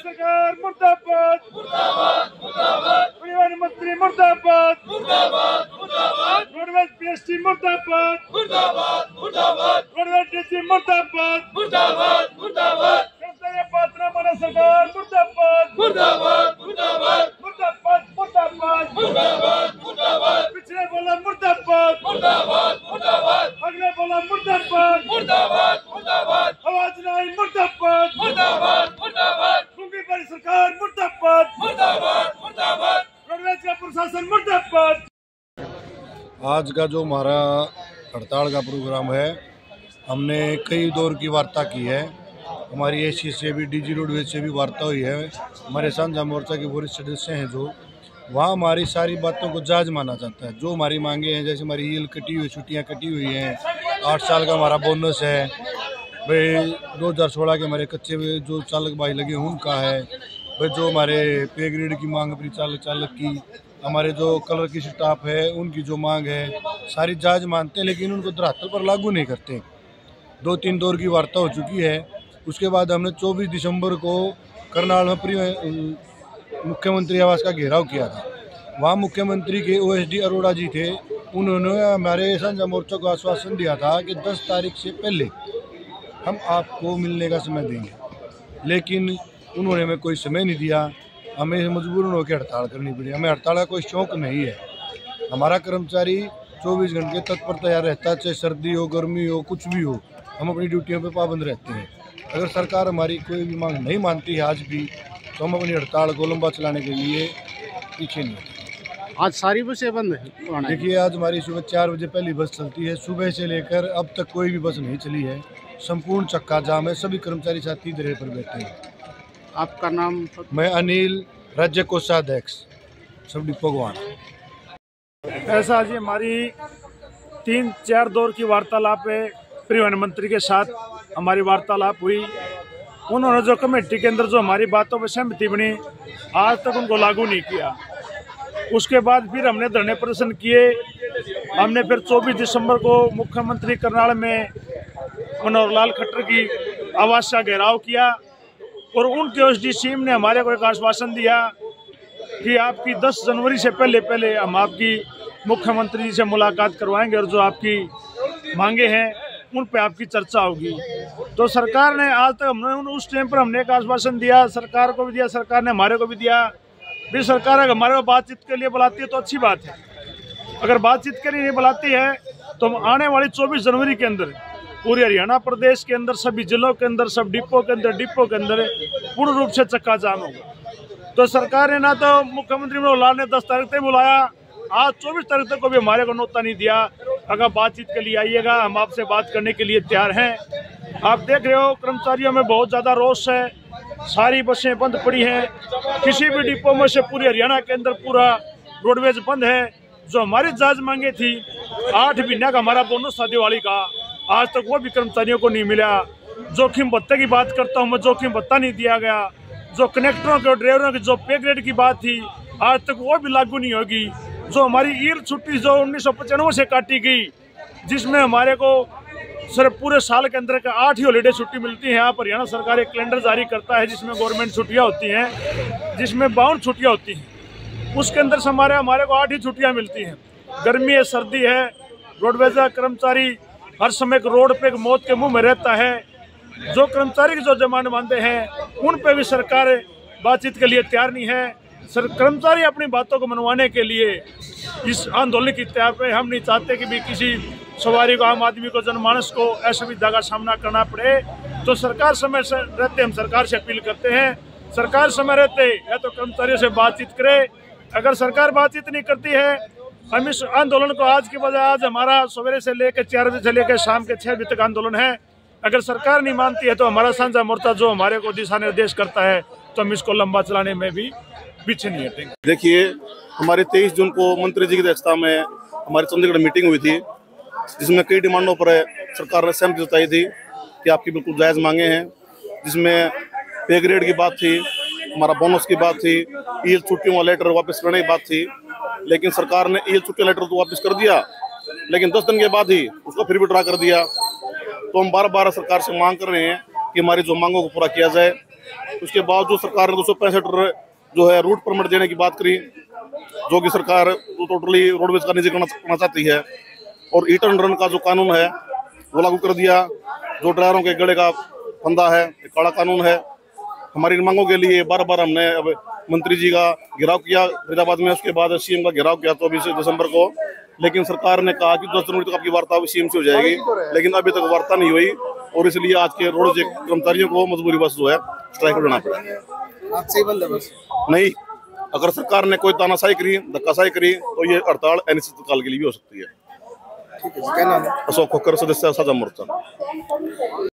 सरकार मुर्दाबाद, परिवहन मंत्री मुर्दाबाद, रोडवेज पीएसटी मुर्दाबाद, रोडवेज डीसी मुर्दाबाद, पात्रा माना सरकार मुर्दाबाद, मुर्दाबाद, पिछले बोला मुर्दाबाद, अगले बोला मुर्दाबाद, आवाज नहीं मुर्दाबाद, गूंगी पर सरकार मुर्दाबाद, रोडवेज का प्रशासन मुर्दाबाद। आज का जो हमारा हड़ताल का प्रोग्राम है, हमने कई दौर की वार्ता की है। हमारी एसी से भी, डीजी रोडवेज से भी वार्ता हुई है। हमारे साझा मोर्चा के वरिष्ठ सदस्य हैं जो वहाँ हमारी सारी बातों को जायज़ माना जाता है। जो हमारी मांगे हैं, जैसे हमारी ईल कटी हुई, छुट्टियाँ कटी हुई हैं, 8 साल का हमारा बोनस है भाई, 2016 के हमारे कच्चे जो चालक भाई लगे उनका है भाई, जो हमारे पे ग्रेड की मांग अपनी चालक की, हमारे जो कलर की स्टाफ है उनकी जो मांग है, सारी जायज़ मानते हैं, लेकिन उनको धरातल पर लागू नहीं करते। 2-3 दौर की वार्ता हो चुकी है। उसके बाद हमने 24 दिसंबर को करनाल में मुख्यमंत्री आवास का घेराव किया था। वहाँ मुख्यमंत्री के ओएसडी अरोड़ा जी थे। उन्होंने हमारे साझा मोर्चा को आश्वासन दिया था कि 10 तारीख से पहले हम आपको मिलने का समय देंगे, लेकिन उन्होंने हमें कोई समय नहीं दिया। हमें मजबूरन होकर हड़ताल करनी पड़ी। हमें हड़ताल का कोई शौक नहीं है। हमारा कर्मचारी 24 घंटे तत्पर तैयार रहता है, चाहे सर्दी हो, गर्मी हो, कुछ भी हो, हम अपनी ड्यूटियों पे पाबंद रहते हैं। अगर सरकार हमारी कोई भी मांग नहीं मानती है आज भी, तो हम अपनी हड़ताल को लंबा चलाने के लिए पीछे नहीं होते। आज सारी बसें बंद है। देखिए, आज हमारी सुबह 4 बजे पहली बस चलती है। सुबह से लेकर अब तक कोई भी बस नहीं चली है। संपूर्ण चक्का जाम है। सभी कर्मचारी साथी दरे पर बैठे हैं। आपका नाम? मैं अनिल, राज्य कोषाध्यक्ष, सब डिपो गोवान। ऐसा जी हमारी 3-4 दौर की वार्तालाप है। परिवहन मंत्री के साथ हमारी वार्तालाप हुई। उन्होंने जो कमेटी के अंदर जो हमारी बातों पर सहमति बनी, आज तक उनको लागू नहीं किया। उसके बाद फिर हमने धरने प्रदर्शन किए। हमने फिर 24 दिसंबर को मुख्यमंत्री करनाल में मनोहर लाल खट्टर की आवास का घेराव किया और उनके ओएसडी टीम ने हमारे को एक आश्वासन दिया कि आपकी 10 जनवरी से पहले हम आपकी मुख्यमंत्री जी से मुलाकात करवाएंगे और जो आपकी मांगे हैं उन पे आपकी चर्चा होगी। तो सरकार ने आज तक हमने उस टाइम पर हमने एक आश्वासन दिया, सरकार को भी दिया, सरकार ने हमारे को भी दिया। भी सरकार अगर हमारे को बातचीत के लिए बुलाती है तो अच्छी बात है। अगर बातचीत के लिए नहीं बुलाती है तो हम आने वाली 24 जनवरी के अंदर पूरे हरियाणा प्रदेश के अंदर, सभी जिलों के अंदर, सब डिपो के अंदर पूर्ण रूप से चक्का जाम होगा। तो सरकार ने ना तो मुख्यमंत्री मनोहर लाल ने 10 तारीख तक बुलाया, आज 24 तारीख तक को भी हमारे को नोता नहीं दिया। अगर बातचीत के लिए आइएगा, हम आपसे बात करने के लिए तैयार हैं। आप देख रहे हो कर्मचारियों में बहुत ज़्यादा रोष है। सारी बसें बंद पड़ी हैं। किसी भी डिपो में से पूरे हरियाणा के अंदर पूरा रोडवेज बंद है। जो हमारी जायज़ मांगे थी, 8 महीने का हमारा बोनस था दिवाली का, आज तक वो भी कर्मचारियों को नहीं मिला। जोखिम भत्ते की बात करता हूँ मैं, जोखिम भत्ता नहीं दिया गया। जो कनेक्टरों के और ड्राइवरों की जो पे ग्रेड की बात थी, आज तक वो भी लागू नहीं होगी। जो हमारी ईद छुट्टी जो 1995 से काटी गई, जिसमें हमारे को सिर्फ पूरे साल के अंदर का 8 ही हॉलीडे छुट्टी मिलती है। यहाँ पर हरियाणा सरकार एक कैलेंडर जारी करता है जिसमें गवर्नमेंट छुट्टियाँ होती हैं, जिसमें 52 छुट्टियाँ होती हैं। उसके अंदर से हमारे को 8 ही छुट्टियाँ मिलती हैं। गर्मी है, सर्दी है, रोडवेज का कर्मचारी हर समय रोड पे मौत के मुंह में रहता है। जो कर्मचारी की जो डिमांड मानते हैं उन पे भी सरकार बातचीत के लिए तैयार नहीं है। कर्मचारी अपनी बातों को मनवाने के लिए इस आंदोलन की तैयार पे हम नहीं चाहते कि भी किसी सवारी को, आम आदमी को, जनमानस को असुविधा का सामना करना पड़े। तो सरकार समय से रहते हम सरकार से अपील करते हैं, सरकार समय रहते या तो कर्मचारियों से बातचीत करे। अगर सरकार बातचीत नहीं करती है, हम इस आंदोलन को आज की बजाय, आज हमारा सवेरे से लेकर 4 बजे से लेकर शाम के 6 बजे तक आंदोलन है। अगर सरकार नहीं मानती है तो हमारा साझा मोर्चा जो हमारे को दिशा निर्देश करता है, तो हम इसको लंबा चलाने में भी पीछे नहीं हटेंगे। देखिए, हमारे 23 जून को मंत्री जी की अध्यक्षता में हमारी चंडीगढ़ मीटिंग हुई थी, जिसमें कई डिमांडों पर सरकार ने सहमति जताई थी कि आपकी बिल्कुल जायज़ मांगे हैं। जिसमें पे ग्रेड की बात थी, हमारा बोनस की बात थी, ईद छुट्टियों वाला लेटर वापस करने की बात थी। लेकिन सरकार ने ईद छुट्टी लेटर तो वापस कर दिया, लेकिन 10 दिन के बाद ही उसको फिर विड्रा कर दिया। तो हम बार बार सरकार से मांग कर रहे हैं कि कि हमारी जो मांगों को पूरा किया जाए। उसके बाद जो सरकार ने 265 जो है रूट परमिट देने की बात करी, जो कि सरकार टोटली रोडवेज का निजी करना चाहती है, और ईट एंड रन का जो कानून है वो लागू कर दिया, जो ड्राइवरों के गले का फंदा है, काला कानून है। हमारी मांगों के लिए बार बार हमने अब मंत्री जी का घेराव किया फरीदाबाद में, उसके बाद सीएम का घेराव किया 24 दिसंबर को, लेकिन सरकार ने कहा कि 10 जनवरी तक आपकी वार्ता सीएम से हो जाएगी, लेकिन अभी तक वार्ता नहीं हुई, और इसलिए आज के रोड कर्मचारियों को मजबूरी बस जो है स्ट्राइक पर जाना पड़ा। नहीं, अगर सरकार ने कोई तानाशाही करी, धक्काशाही करी, तो ये हड़ताल अनिश्चितकाल के लिए भी हो सकती है। ठीक है जी, क्या नाम है? अशोक खोकर, सदस्य साझा मोर्चा।